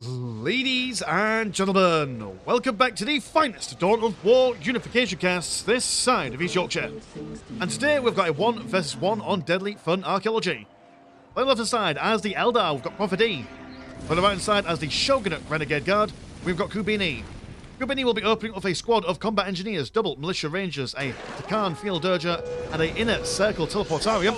Ladies and gentlemen, welcome back to the finest Dawn of War Unification casts this side of East Yorkshire. And today we've got a 1 vs 1 on Deadly Fun Archaeology. On the left hand side, as the Eldar, we've got ProfiD's. On the right hand side, as the Shogunate Renegade Guard, we've got Kubini. Kubini will be opening up a squad of combat engineers, double militia rangers, a Takan field dirger, and a inner circle teleportarium.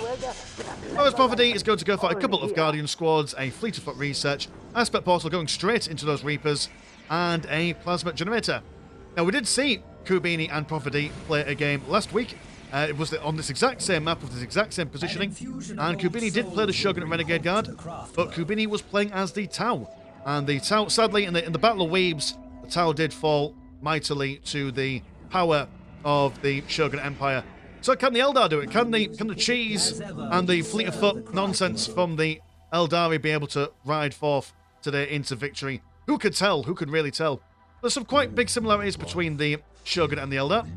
Whereas ProfiD is going to go for a couple of Guardian squads, a fleet of foot research, aspect portal going straight into those Reapers, and a plasma generator. Now we did see Kubini and ProfiD play a game last week. It was on this exact same map with this exact same positioning, and Kubini did play the Shogunate Renegade Guard, but Kubini was playing as the Tau. And the Tau, sadly, in the Battle of Weebs, the Tau did fall mightily to the power of the Shogunate Empire. So can the Eldar do it? Can the cheese and the fleet of foot nonsense from the Eldari be able to ride forth today into victory? Who could tell? Who could really tell? There's some quite big similarities between the Shogunate and the Eldar,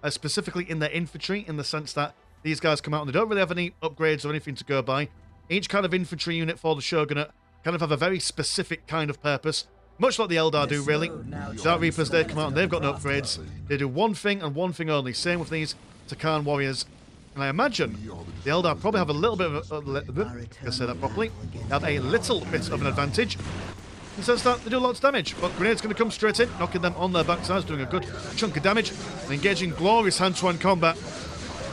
specifically in their infantry, in the sense that these guys come out and they don't really have any upgrades or anything to go by. Each kind of infantry unit for the Shogunate kind of have a very specific kind of purpose, much like the Eldar do, really. Dark Reapers, they come out and they've got no upgrades. They do one thing and one thing only. Same with these Takan warriors. And I imagine the Eldar probably have a little bit of I say that properly. They have a little bit of an advantage in the sense that they do lots of damage. But Grenade's going to come straight in, knocking them on their backsides, doing a good chunk of damage, and engaging glorious hand-to-hand combat.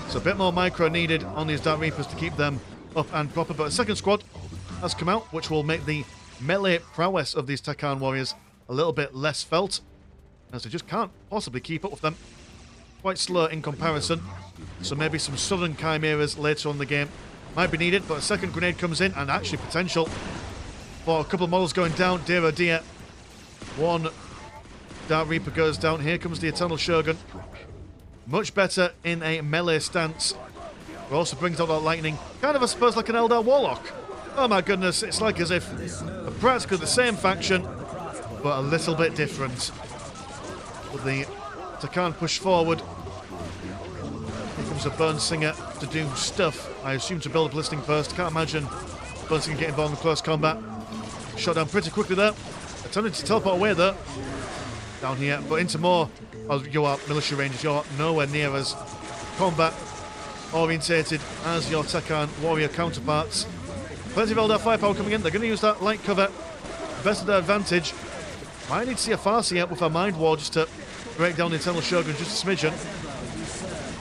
So a bit more micro needed on these Dark Reapers to keep them up and proper. But a second squad has come out, which will make the melee prowess of these Takan warriors a little bit less felt, as they just can't possibly keep up with them. Quite slow in comparison, so maybe some sudden chimeras later on in the game might be needed, but a second grenade comes in, and actually potential for a couple of models going down. Dear oh dear. One Dark Reaper goes down. Here comes the Eternal Shogun. Much better in a melee stance, but also brings out that lightning. Kind of, I suppose, like an Eldar Warlock. Oh my goodness, it's like as if practically the same faction, but a little bit different. With the Takan push forward. Here comes a Burnsinger to do stuff. I assume to build a Ballisting Burst. Can't imagine Burnsinger getting involved in close combat. Shot down pretty quickly there. Attempted to teleport away there. Down here, but into more of your militia rangers. You're nowhere near as combat orientated as your Takan warrior counterparts. Plenty of Eldar firepower coming in. They're going to use that light cover. Best of their advantage. Might need to see a Farsi up with a Mind War just to break down the Eternal Shogun just a smidgen.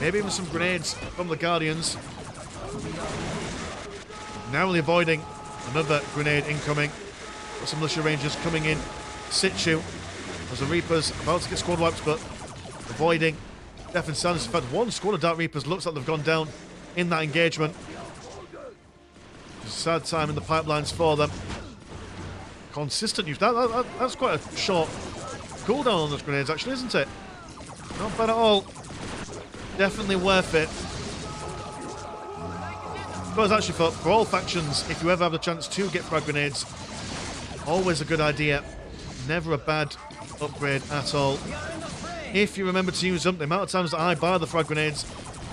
Maybe even some grenades from the Guardians. Narrowly avoiding another grenade incoming. Got some militia rangers coming in situ as the Reapers about to get squad wipes, but avoiding death and sadness. In fact, one squad of Dark Reapers looks like they've gone down in that engagement. It's a sad time in the pipelines for them. Consistent use. That's quite a short cooldown on those grenades, actually, isn't it? Not bad at all. Definitely worth it. I suppose actually for all factions, if you ever have the chance to get frag grenades, always a good idea. Never a bad upgrade at all. If you remember to use them, the amount of times that I buy the frag grenades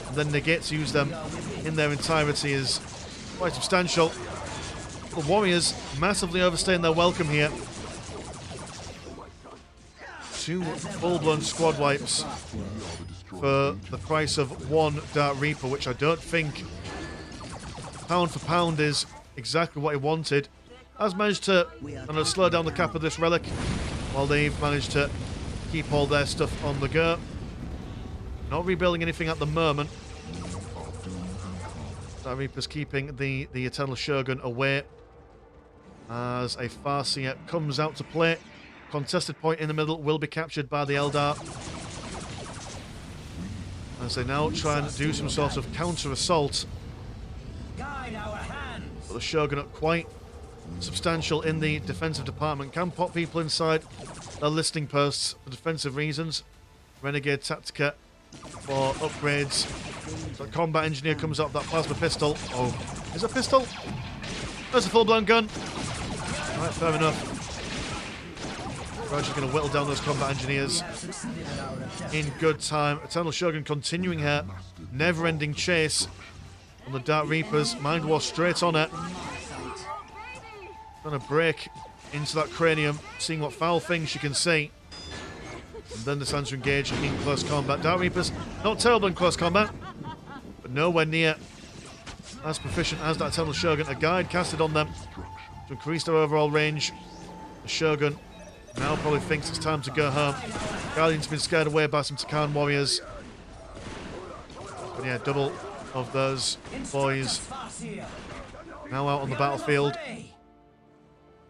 and then negate to use them in their entirety is quite substantial. The Warriors massively overstaying their welcome here. 2 full-blown squad wipes for the price of 1 Dark Reaper, which I don't think, pound for pound, is exactly what he wanted. Has managed to slow down the cap of this relic, while they've managed to keep all their stuff on the go. Not rebuilding anything at the moment. Dark Reaper's keeping the Eternal Shogun away as a Farseer comes out to play. Contested point in the middle will be captured by the Eldar as they now try and do some sort of counter-assault. But the Shogunate quite substantial in the defensive department. Can pop people inside their listing posts for defensive reasons. Renegade Tactica for upgrades. So the combat engineer comes up with that plasma pistol. Oh, is it a pistol? There's a full-blown gun. Right, fair enough. Roger's going to whittle down those combat engineers in good time. Eternal Shogun continuing her never-ending chase on the Dark Reapers. Mind War straight on it. Trying to break into that cranium, seeing what foul things she can see. And then decides to engage in close combat. Dark Reapers, not terrible in close combat, but nowhere near as proficient as that Eternal Shogun. A guide casted on them to increase their overall range. The Shogun now probably thinks it's time to go home. Guardian's been scared away by some Takan warriors. But yeah, double of those boys now out on the battlefield.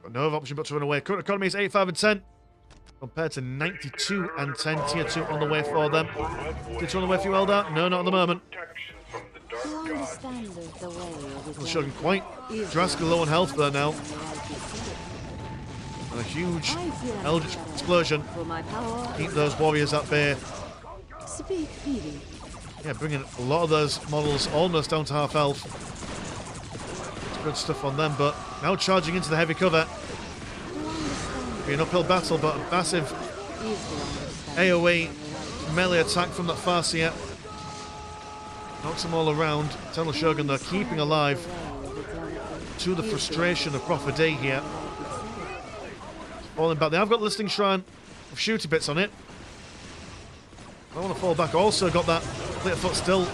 Got no other option but to run away. Current economy is 85 and 10 compared to 92 and 10. Tier 2 on the way for them. Tier 2 on the way for you, Eldar? No, not at the moment. The Shogun quite drastically low on health there now. And a huge Eldritch explosion. Keep those warriors at bay. Yeah, bringing a lot of those models almost down to half health. It's good stuff on them, but now charging into the heavy cover. Be an uphill battle, but a massive AoE melee attack from that Farseer. Knocks them all around. Eternal Shogun, they're keeping alive to the frustration of ProfiD here. Falling back. They have got the Listing Shrine of shooty bits on it. I want to fall back. Also got that Foot still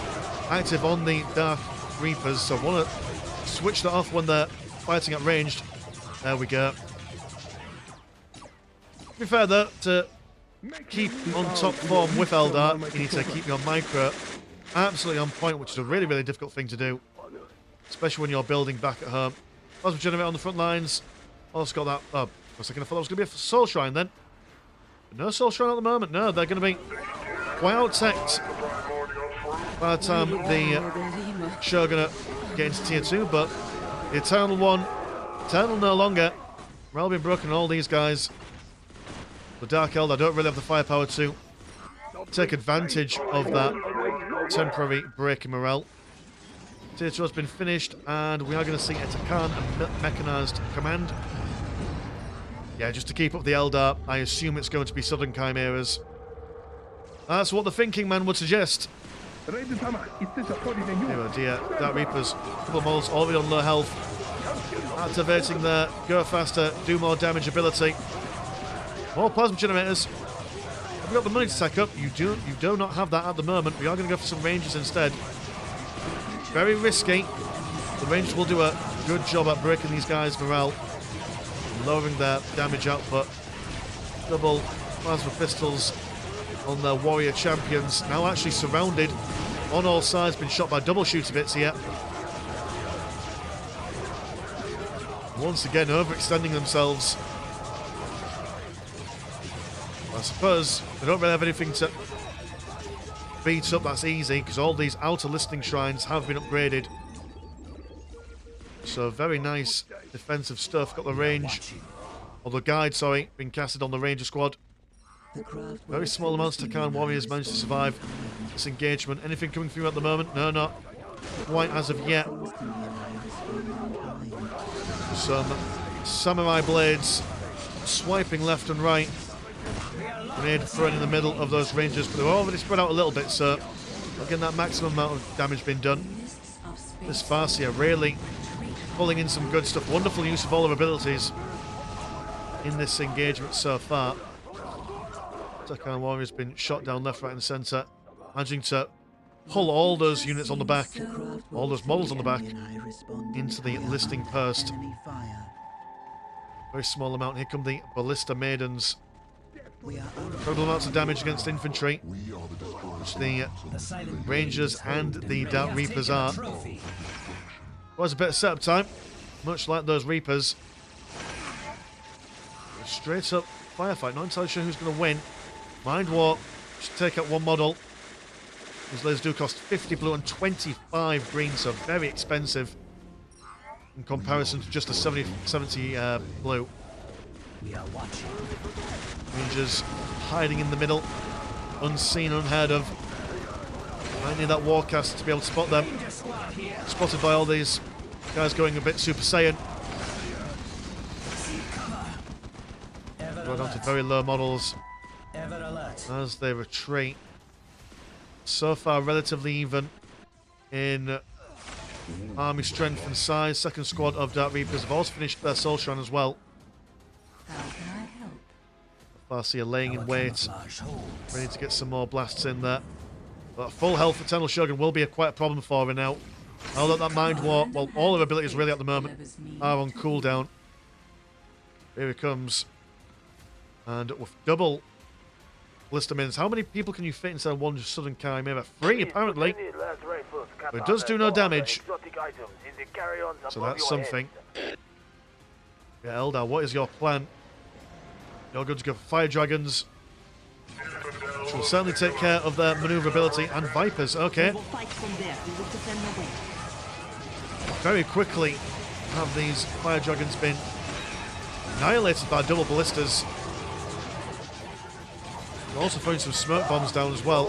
active on the Dark Reapers, so I want to switch that off when they're fighting at ranged. There we go. To be fair though, to keep on top form with Eldar, you need to keep your micro absolutely on point, which is a really, really difficult thing to do, especially when you're building back at home. Plasma Generator on the front lines. Also got that. Oh, for a second I thought it was going to be a Soul Shrine then. But no Soul Shrine at the moment. No, they're going to be quite out-teched by the time the Shogun get into tier 2, but the Eternal one, Eternal no longer. Morale being broken on all these guys. The Dark Eldar don't really have the firepower to take advantage of that temporary break in morale. Tier 2 has been finished, and we are going to see a Takan and mechanized command. Yeah, just to keep up the Eldar, I assume it's going to be Southern Chimeras. That's what the thinking man would suggest. Oh dear, Dark Reapers, a couple of models already on low health. Activating their go faster, do more damage ability. More plasma generators. Have we got the money to tack up? You do not have that at the moment. We are going to go for some ranges instead. Very risky. The rangers will do a good job at breaking these guys' morale, lowering their damage output. Double plasma pistols on their warrior champions. Now actually surrounded on all sides, been shot by double shooter bits here. Once again overextending themselves. I suppose they don't really have anything to beat up that's easy, because all these outer listing shrines have been upgraded. So very nice defensive stuff. Got the range, or the guide, sorry, being casted on the ranger squad. Very small amounts of Takan warriors managed to survive this engagement. Anything coming through at the moment? No, not quite as of yet. Some samurai blades swiping left and right. Grenade thrown in the middle of those rangers, but they're already spread out a little bit, so again that maximum amount of damage being done. This Farseer really pulling in some good stuff. Wonderful use of all of her abilities in this engagement so far. Takan warrior's been shot down left, right and centre, managing to pull all those units on the back, all those models on the back, into the listing post. Very small amount. Here come the Ballista Maidens. Incredible amounts of damage against infantry, which the Rangers and the Dark Reapers are. Was a bit of setup time, much like those Reapers. Straight up firefight. Not entirely sure who's going to win. Mind War should take out one model. These lasers do cost 50 blue and 25 green, so very expensive in comparison to just the 70 blue. Rangers hiding in the middle, unseen, unheard of. Might need that Warcast to be able to spot them. Spotted by all these guys going a bit Super Saiyan. Go down to very low models as they retreat. So far relatively even in army strength and size. Second squad of Dark Reapers have also finished their Soul Shrine as well. How can I help? Farseer laying in wait, ready to get some more blasts in there. But full health Eternal Shogun will be quite a problem for her now. Now that Mind War, well, all her abilities really at the moment are on cooldown. Here he comes. And with double Blister Mins, how many people can you fit inside one Southern Chimera? 3 apparently. But it does do no damage. So that's something. Yeah, Eldar, what is your plan? You're going to go for Fire Dragons. Which will certainly take care of their maneuverability. And Vipers, okay. Very quickly have these Fire Dragons been annihilated by double ballistas. We're also throwing some smoke bombs down as well.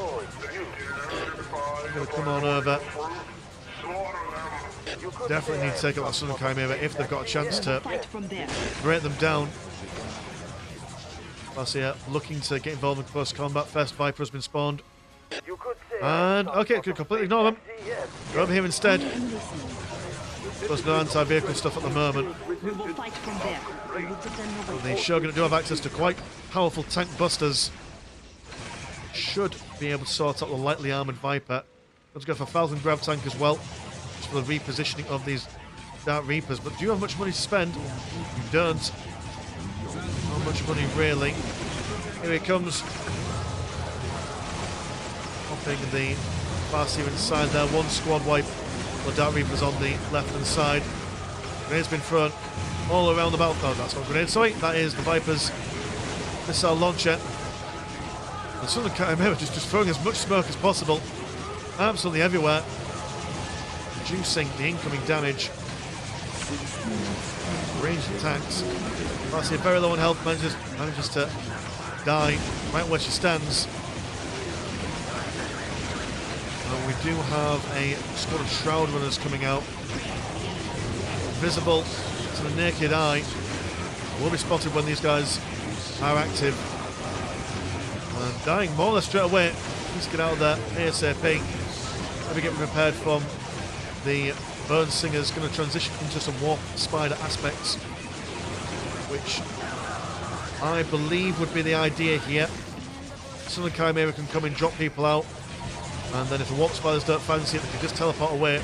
I'm going to come on over. Definitely need to take out that Southern Chimera if they've got a chance to break them down. Farseer looking to get involved in close combat. First Viper has been spawned. And, okay, could completely ignore them. Go over here instead. There's no anti-vehicle stuff at the moment. But the Shogun do have access to quite powerful tank busters. Should be able to sort out the lightly armoured Viper. Let's go for Falcon Grav Tank as well. Just for the repositioning of these Dark Reapers. But do you have much money to spend? You don't. Not much money really. Here he comes. Popping the Farseer inside there. One squad wipe. The Dark Reapers on the left-hand side. Grenade's been thrown all around the battlefield. That's not grenade, sorry. That is the Viper's missile launcher. And Southern Chimera just throwing as much smoke as possible. Absolutely everywhere. Reducing the incoming damage. Ranged attacks. Farseer very low on health. Manages to die right where she stands. And we do have a squad of Shroud Runners coming out. Visible to the naked eye. Will be spotted when these guys are active. And dying more or less straight away. Let's get out of there ASAP. Maybe get prepared from the Burn Singers. Going to transition into some Warp Spider aspects, which I believe would be the idea here. Southern Chimera can come and drop people out. And then if the Warp Spiders don't fancy it, they can just teleport away.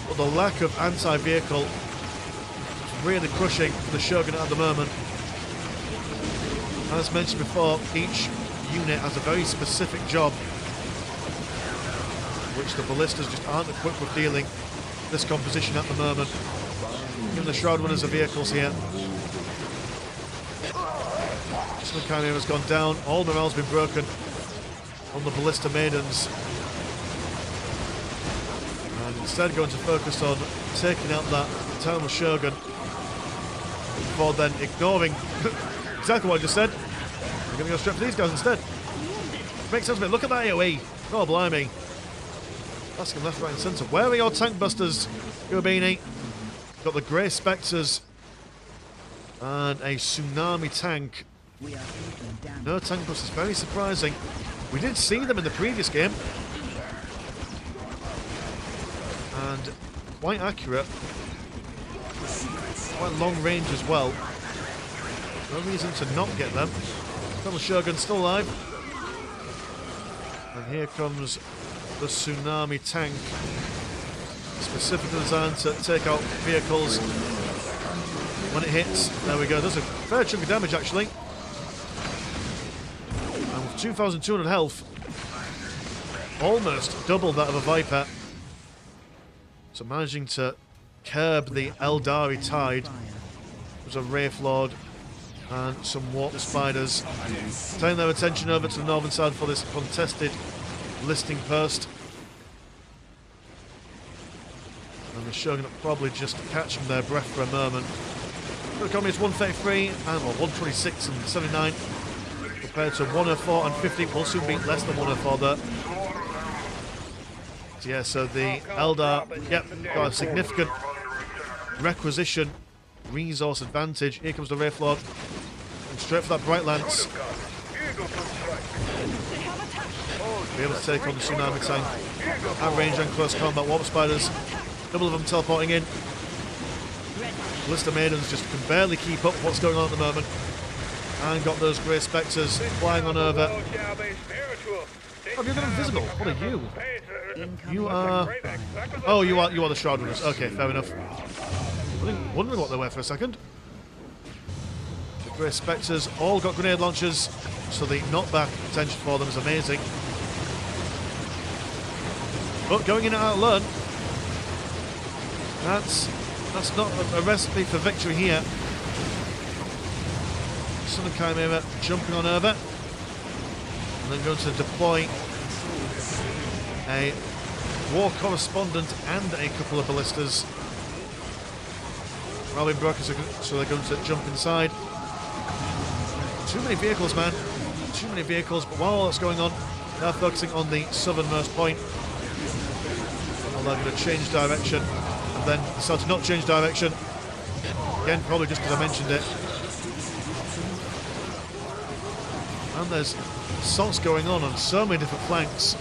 But the lack of anti-vehicle is really crushing for the Shogun at the moment. As mentioned before, each unit has a very specific job, which the ballistas just aren't equipped with dealing this composition at the moment. Giving the Shroud Runners the vehicles here. Southern Chimera has gone down. All morale's been broken on the Ballista Maidens. And instead going to focus on taking out that Eternal Shogun before then ignoring exactly what I just said. We're going to go straight for these guys instead. Makes sense to me. Look at that AoE. Oh, blimey. Asking left, right and centre. Where are your tank busters, Kubini? Got the Grey Spectres and a Tsunami tank. No tank busters. Very surprising. We did see them in the previous game. And quite accurate. Quite long range as well. No reason to not get them. Eternal Shogun still alive. And here comes the Tsunami tank. Specifically designed to take out vehicles when it hits. There we go. Does a fair chunk of damage actually. And with 2,200 health, almost double that of a Viper. So managing to curb the Eldari tide. There's a Wraith Lord and some Warp Spiders. Turning their attention over to the northern side for this contested listing post. And the Shogun probably just catching their breath for a moment. The economy is 133 and 126 and 79 compared to 104 and 50. Will soon be less than 104 there. So yeah, so the Eldar, yep, got a significant requisition resource advantage. Here comes the Wraith Lord. And straight for that Bright Lance. Be able to take on the Tsunami tank at range and close combat. Warp Spiders, double of them teleporting in. Ballista Maidens just can barely keep up with what's going on at the moment. And got those Grey Spectres flying on over. Oh, you're not invisible. What are you? You are... Oh, you are the Shroud Runners. Okay, fair enough. Wondering what they were for a second. The Grey Spectres all got grenade launchers, so the knockback potential for them is amazing. But going in and out alone, that's not a recipe for victory here. Son of Chimera jumping on over, and then going to deploy a War Correspondent and a couple of ballistas. Robin Brokers, so they're going to jump inside. Too many vehicles, man. Too many vehicles, but while all that's going on, they're focusing on the southernmost point. Well, they're going to change direction, and then decide to not change direction. Again, probably just because I mentioned it. And there's assaults going on so many different flanks.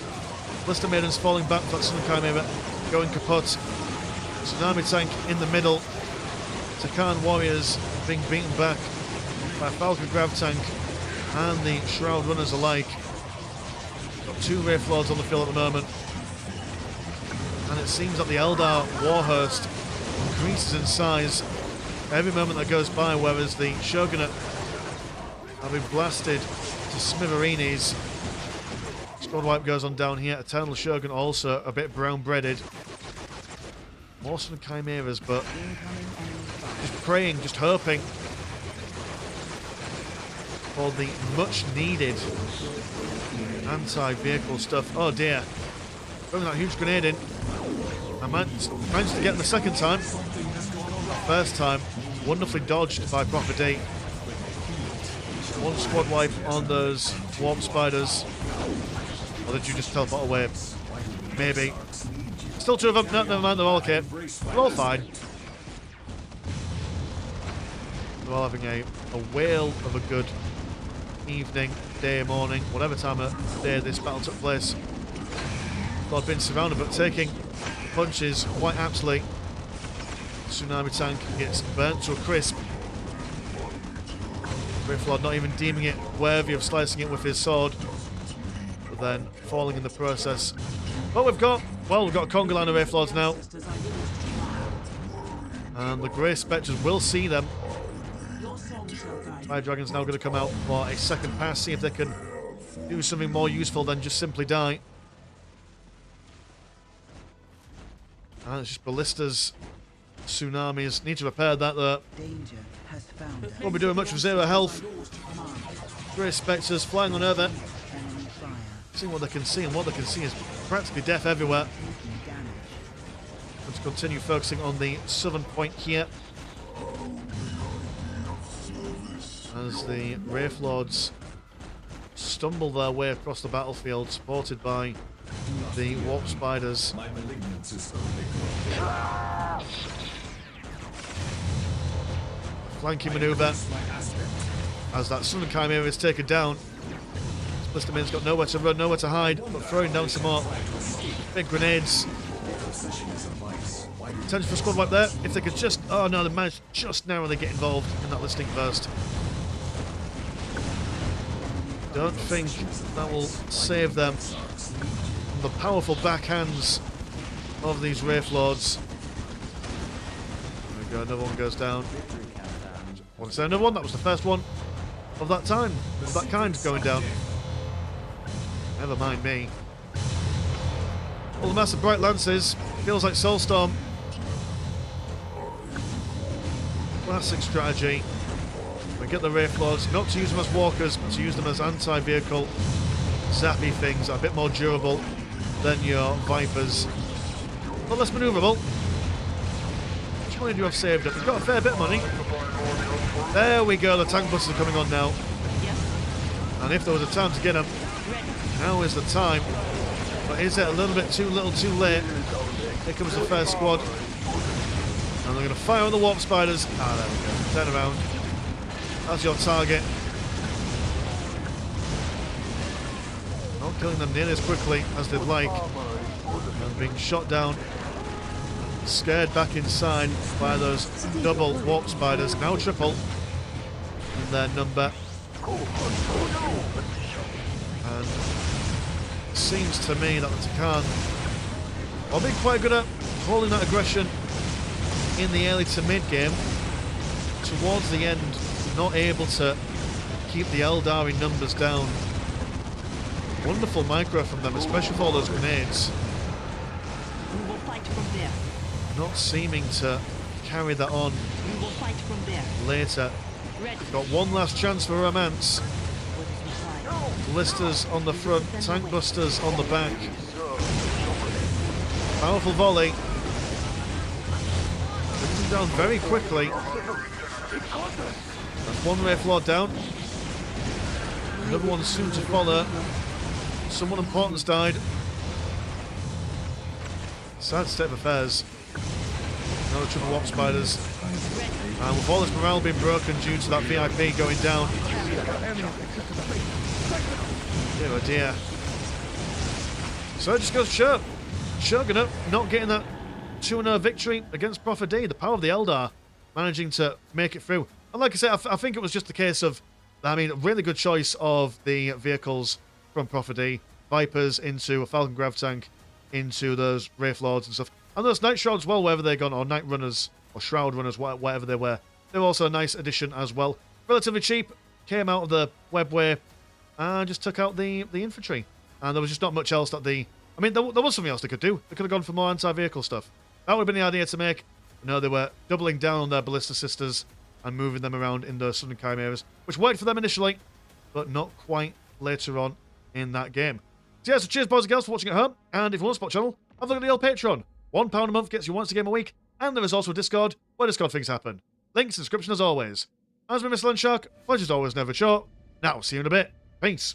Ballista Maidens falling back for that Sun Chimera, going kaput. Tsunami Tank in the middle. Takan Warriors being beaten back by Falcon Grav Tank and the Shroud Runners alike. Got 2 Wraith Lords on the field at the moment. And it seems that the Eldar Warhurst increases in size every moment that goes by, whereas the Shogunate have been blasted to smithereens. Squad wipe goes on down here. Eternal Shogun also a bit brown-breaded. More Sun Chimeras, but just praying, just hoping for the much-needed anti-vehicle stuff. Oh dear. Throwing that huge grenade in. I managed to get him the second time. First time, wonderfully dodged by ProfiD. One squad wipe on those Warp Spiders. Or did you just teleport away? Maybe. Still 2 of them. No, never mind, they're all okay. They're all fine. They're all having a whale of a good evening, day, morning, whatever time of day this battle took place. They've been surrounded, but taking punches quite aptly. Tsunami Tank gets burnt to a crisp. Wraith Lord not even deeming it worthy of slicing it with his sword, but then falling in the process. But we've got a conga line of Wraith Lords now. And the Grey Spectres will see them. Fire Dragon's now going to come out for a second pass, see if they can do something more useful than just simply die. And it's just ballistas, tsunamis. Need to repair that though. Won't be doing much with 0 health. Grey Spectres flying on over. Seeing what they can see, and what they can see is practically death everywhere. Going to continue focusing on the southern point here. As the Wraith Lords stumble their way across the battlefield, supported by the Warp Spiders. Flanking maneuver as that Sun Chimera is taken down. Ballista Maidens got nowhere to run, nowhere to hide, but throwing down some more big grenades. Potential for a squad wipe there. If they could just... Oh no, they managed just narrowly get involved in that listing burst. Don't think that will save them from the powerful backhands of these Wraith Lords. There we go, another one goes down. Want to say another one? That was the first one of that time, of that kind going down. Never mind me. All the massive bright lances. Feels like Soulstorm. Classic strategy. We get the Wraith Lords, not to use them as walkers, but to use them as anti-vehicle zappy things, a bit more durable than your Vipers. But less manoeuvrable. How much money do you have saved up? We've got a fair bit of money. There we go, the tank busters are coming on now. And if there was a time to get them, now is the time. But is it a little bit too little too late? Here comes the first squad. And they're going to fire on the Warp Spiders. Ah, there we go. Turn around. That's your target. Not killing them nearly as quickly as they'd like. And being shot down scared back inside by those double warp spiders, now triple in their number. And it seems to me that the Takan are being quite good at holding that aggression in the early to mid game. Towards the end, not able to keep the Eldar in numbers down. Wonderful micro from them, especially for all those grenades. We will fight from there. Not seeming to carry that on We will fight from there. later. Ready. Got one last chance for Romance. What is required? Blisters on the front, tank busters on the back. Powerful volley. Brings him down very quickly. That's one Wraith Lord down. Another one soon to follow. Someone important's died. Sad state of affairs. Another triple warp spiders. And with all this morale being broken due to that VIP going down. Dear oh dear. So it just goes chugging up, not getting that 2-0 victory against ProfiD. The power of the Eldar managing to make it through. And like I said, I think it was just a case of, I mean, really good choice of the vehicles from ProfiD. Vipers into a Falcon Grav Tank, into those Wraith Lords and stuff. And those Night Shrouds as well, wherever they're gone, or Night Runners, or Shroud Runners, whatever they were. They were also a nice addition as well. Relatively cheap, came out of the webway, and just took out the infantry. And there was just not much else that the... I mean, there was something else they could do. They could have gone for more anti-vehicle stuff. That would have been the idea to make. No, they were doubling down on their Ballista Sisters and moving them around in the Southern Chimeras, which worked for them initially, but not quite later on in that game. So yeah, so cheers boys and girls for watching at home, and if you want to support the channel, have a look at the old Patreon. £1 a month gets you once a game a week, and there is also a Discord, where Discord things happen. Links in the description as always. As been Mr. Landshark, pleasure's always never short. Now, see you in a bit. Peace.